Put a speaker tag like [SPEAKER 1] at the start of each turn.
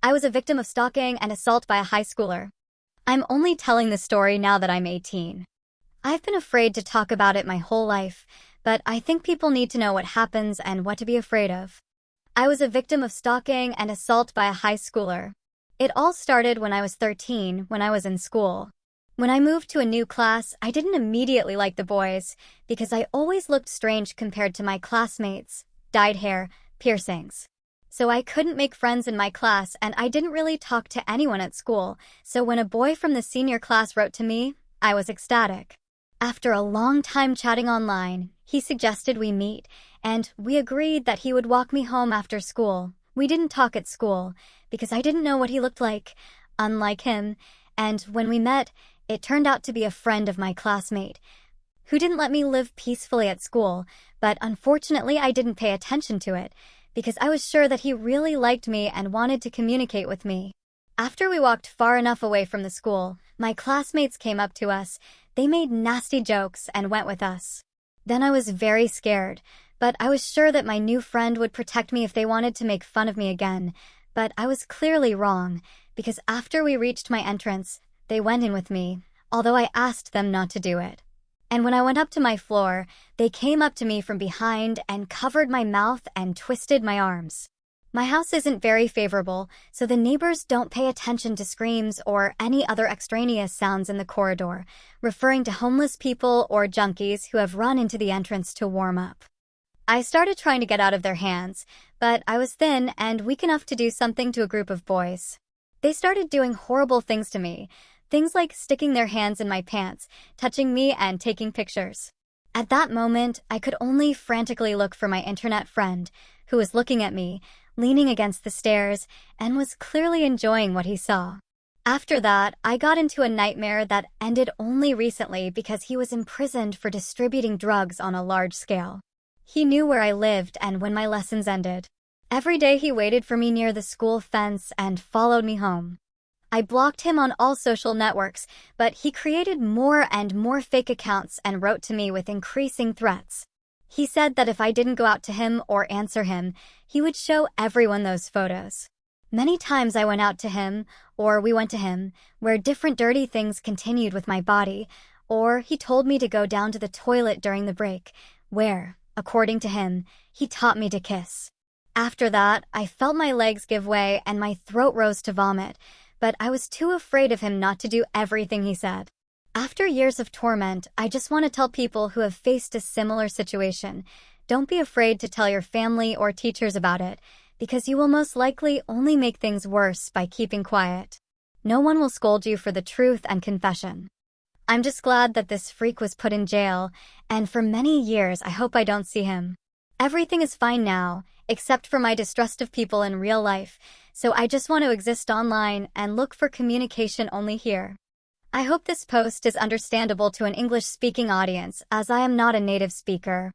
[SPEAKER 1] I was a victim of stalking and assault by a high schooler. I'm only telling this story now that I'm 18. I've been afraid to talk about it my whole life, but I think people need to know what happens and what to be afraid of. I was a victim of stalking and assault by a high schooler. It all started when I was 13, when I was in school. When I moved to a new class, I didn't immediately like the boys because I always looked strange compared to my classmates, dyed hair, piercings. So I couldn't make friends in my class and I didn't really talk to anyone at school, so when a boy from the senior class wrote to me, I was ecstatic. After a long time chatting online, he suggested we meet, and we agreed that he would walk me home after school. We didn't talk at school because I didn't know what he looked like, unlike him, and when we met, it turned out to be a friend of my classmate, who didn't let me live peacefully at school, but unfortunately I didn't pay attention to it, because I was sure that he really liked me and wanted to communicate with me. After we walked far enough away from the school, my classmates came up to us, they made nasty jokes and went with us. Then I was very scared, but I was sure that my new friend would protect me if they wanted to make fun of me again, but I was clearly wrong, because after we reached my entrance, they went in with me, although I asked them not to do it. And when I went up to my floor, they came up to me from behind and covered my mouth and twisted my arms. My house isn't very favorable, so the neighbors don't pay attention to screams or any other extraneous sounds in the corridor, referring to homeless people or junkies who have run into the entrance to warm up. I started trying to get out of their hands, but I was thin and weak enough to do something to a group of boys. They started doing horrible things to me, things like sticking their hands in my pants, touching me, and taking pictures. At that moment, I could only frantically look for my internet friend, who was looking at me, leaning against the stairs, and was clearly enjoying what he saw. After that, I got into a nightmare that ended only recently because he was imprisoned for distributing drugs on a large scale. He knew where I lived and when my lessons ended. Every day he waited for me near the school fence and followed me home. I blocked him on all social networks, but he created more and more fake accounts and wrote to me with increasing threats. He said that if I didn't go out to him or answer him, he would show everyone those photos. Many times I went out to him, or we went to him, where different dirty things continued with my body, or he told me to go down to the toilet during the break, where, according to him, he taught me to kiss. After that, I felt my legs give way and my throat rose to vomit, but I was too afraid of him not to do everything he said. After years of torment, I just want to tell people who have faced a similar situation, don't be afraid to tell your family or teachers about it, because you will most likely only make things worse by keeping quiet. No one will scold you for the truth and confession. I'm just glad that this freak was put in jail, and for many years I hope I don't see him. Everything is fine now, except for my distrust of people in real life, so I just want to exist online and look for communication only here. I hope this post is understandable to an English-speaking audience, as I am not a native speaker.